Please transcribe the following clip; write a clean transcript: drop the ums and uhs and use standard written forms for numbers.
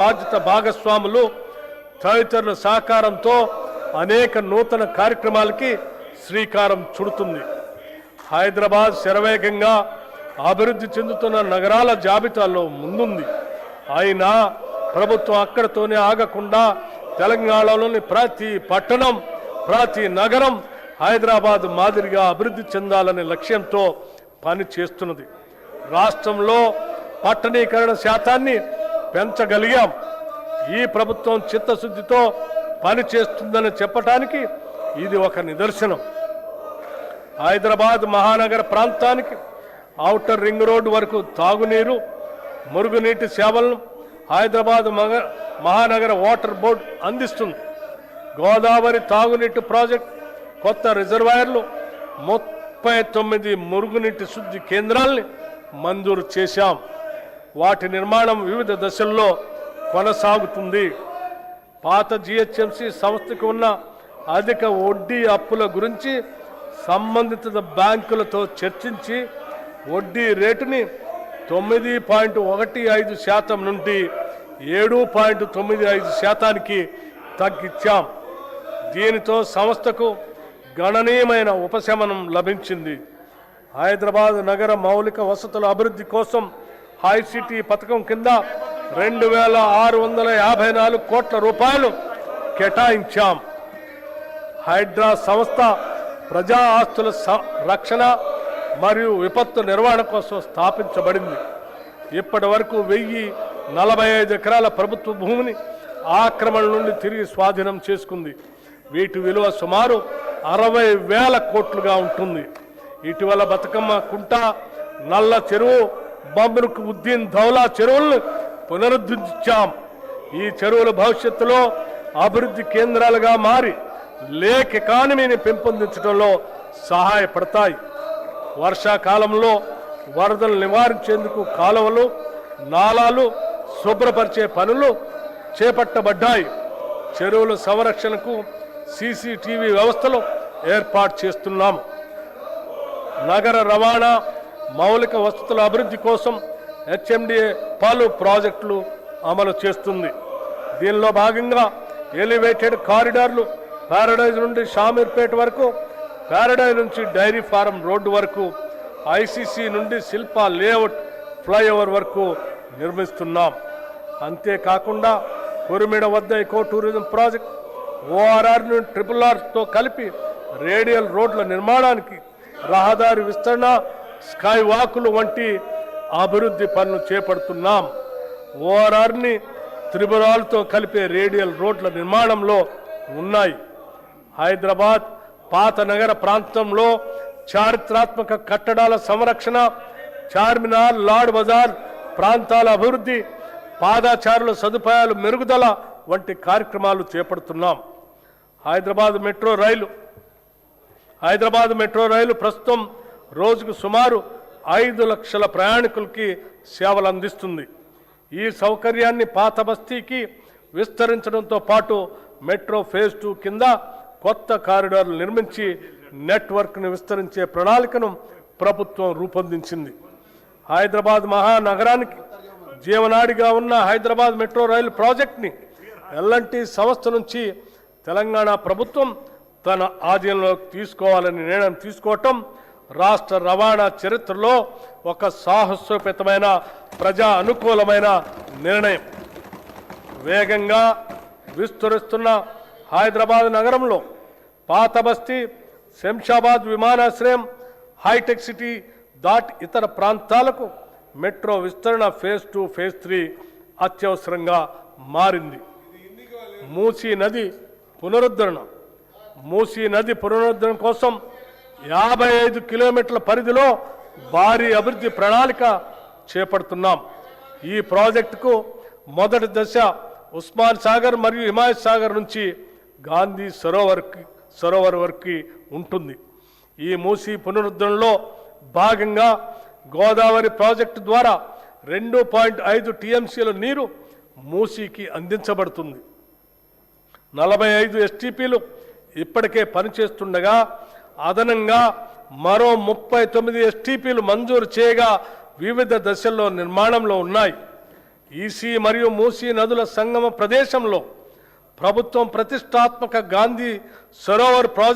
బాధ్యత భాగస్వాములు తదితరుల సహకారంతో అనేక నూతన కార్యక్రమాలకి శ్రీకారం చుడుతుంది. హైదరాబాద్ శరవేగంగా అభివృద్ధి చెందుతున్న నగరాల జాబితాలో ముందుంది. అయినా ప్రభుత్వం అక్కడితోనే ఆగకుండా తెలంగాణలోని ప్రతి పట్టణం, ప్రతి నగరం హైదరాబాద్ మాదిరిగా అభివృద్ధి చెందాలనే లక్ష్యంతో పని చేస్తున్నది. రాష్ట్రంలో పట్టణీకరణ శాతాన్ని పెంచగలిగాం. ఈ ప్రభుత్వం చిత్తశుద్ధితో పని చేస్తుందని చెప్పటానికి ఇది ఒక నిదర్శనం. హైదరాబాద్ మహానగర ప్రాంతానికి ఔటర్ రింగ్ రోడ్డు వరకు తాగునీరు, మురుగునీటి సేవలను హైదరాబాద్ మహానగర వాటర్ బోర్డు అందిస్తుంది. గోదావరి తాగునీటి ప్రాజెక్ట్, కొత్త రిజర్వాయర్లు, 39 మురుగునీటి శుద్ధి కేంద్రాల్ని మంజూరు చేశాం. వాటి నిర్మాణం వివిధ దశల్లో కొనసాగుతుంది. పాత జిహెచ్ఎంసి సంస్థకు ఉన్న అధిక వడ్డీ అప్పుల గురించి సంబంధిత బ్యాంకులతో చర్చించి వడ్డీ రేటుని 9.15% నుండి 7.95% తగ్గించాం. దీనితో సంస్థకు గణనీయమైన ఉపశమనం లభించింది. హైదరాబాద్ నగర మౌలిక వసతుల అభివృద్ధి కోసం హైసిటీ పథకం కింద 2654 కోట్ల రూపాయలు కేటాయించాం. హైడ్రా సంస్థ ప్రజా ఆస్తుల రక్షణ మరియు విపత్తు నిర్వహణ కోసం స్థాపించబడింది. ఇప్పటి వరకు 1045 ఎకరాల ప్రభుత్వ భూమిని ఆక్రమణ నుండి తిరిగి స్వాధీనం చేసుకుంది. వీటి విలువ సుమారు 60,000 కోట్లుగా ఉంటుంది. ఇటీవల బతుకమ్మ కుంట, నల్ల చెరువు, బమ్రుక్ ఉద్దీన్ దౌలా చెరువులను పునరుద్ధరించాం. ఈ చెరువుల భవిష్యత్తులో అభివృద్ధి కేంద్రాలుగా మారి లేక్ ఎకానమీని పెంపొందించడంలో సహాయపడతాయి. వర్షాకాలంలో వరదలు నివారించేందుకు కాలువలు, నాలాలు శుభ్రపరిచే పనులు చేపట్టబడ్డాయి. చెరువుల సంరక్షణకు సీసీటీవీ వ్యవస్థలు ఏర్పాటు చేస్తున్నాము. నగర రవాణా మౌలిక వసతుల అభివృద్ధి కోసం హెచ్ఎండిఏ పలు ప్రాజెక్టులు అమలు చేస్తుంది. దీనిలో భాగంగా ఎలివేటెడ్ కారిడార్లు ప్యారడైజ్ నుండి షామీర్పేట వరకు, ప్యారడైజ్ నుంచి డైరీ ఫారం రోడ్డు వరకు, ఐసీసీ నుండి శిల్పా లేఅవుట్ ఫ్లైఓవర్ వరకు నిర్మిస్తున్నాం. అంతేకాకుండా కురిమిడ వద్ద ఎకో టూరిజం ప్రాజెక్ట్, ఓఆర్ఆర్ నుండి RRRతో కలిపి రేడియల్ రోడ్ల నిర్మాణానికి, రహదారి విస్తరణ, స్కై వాకులు వంటి అభివృద్ధి పనులు చేపడుతున్నాం. ఓఆర్ఆర్ని త్రిపురాలతో కలిపే రేడియల్ రోడ్ల నిర్మాణంలో ఉన్నాయి. హైదరాబాద్ పాత నగర ప్రాంతంలో చారిత్రాత్మక కట్టడాల సంరక్షణ, చార్మినార్, లాడ్ బజార్ ప్రాంతాల అభివృద్ధి, పాదచారుల సదుపాయాలు మెరుగుదల వంటి కార్యక్రమాలు చేపడుతున్నాం. హైదరాబాద్ మెట్రో రైలు ప్రస్తుతం రోజుకు సుమారు 5 లక్షల ప్రయాణికులకి సేవలు అందిస్తుంది. ఈ సౌకర్యాన్ని పాత బస్తీకి విస్తరించడంతో పాటు మెట్రో ఫేజ్ 2 కింద కొత్త కారిడార్లు నిర్మించి నెట్వర్క్ను విస్తరించే ప్రణాళికను ప్రభుత్వం రూపొందించింది. హైదరాబాద్ మహానగరానికి జీవనాడిగా ఉన్న హైదరాబాద్ మెట్రో రైలు ప్రాజెక్ట్ని ఎల్ఎన్టీ సంస్థ నుంచి తెలంగాణ ప్రభుత్వం తన ఆధీనంలోకి తీసుకోవాలని నిర్ణయం తీసుకోవటం రాష్ట్ర రవాణా చరిత్రలో ఒక సాహసోపేతమైన ప్రజా అనుకూలమైన నిర్ణయం. వేగంగా విస్తరిస్తున్న హైదరాబాద్ నగరంలో పాత బస్తీ, శంషాబాద్ విమానాశ్రయం, హైటెక్ సిటీ దాటి ఇతర ప్రాంతాలకు మెట్రో విస్తరణ ఫేజ్ 2, ఫేజ్ 3 అత్యవసరంగా మారింది. మూసీ నది పునరుద్ధరణ కోసం 55 కిలోమీటర్ల పరిధిలో భారీ అభివృద్ధి ప్రణాళిక చేపడుతున్నాం. ఈ ప్రాజెక్టుకు మొదటి దశ ఉస్మాన్ సాగర్ మరియు హిమాయత్ సాగర్ నుంచి గాంధీ సరోవర్ వరకు ఉంటుంది. ఈ మూసీ పునరుద్ధరణలో భాగంగా గోదావరి ప్రాజెక్టు ద్వారా 2.5 టీఎంసీల నీరు మూసీకి అందించబడుతుంది. 45 ఎస్టీపీలు ఇప్పటికే పనిచేస్తుండగా అదనంగా మరో 39 ఎస్టీపీలు మంజూరు చేయగా వివిధ దశల్లో నిర్మాణంలో ఉన్నాయి. ఈసీ మరియు మూసీ నదుల సంగమ ప్రదేశంలో ప్రభుత్వం ప్రతిష్టాత్మక గాంధీ సరోవర్ ప్రాజెక్టు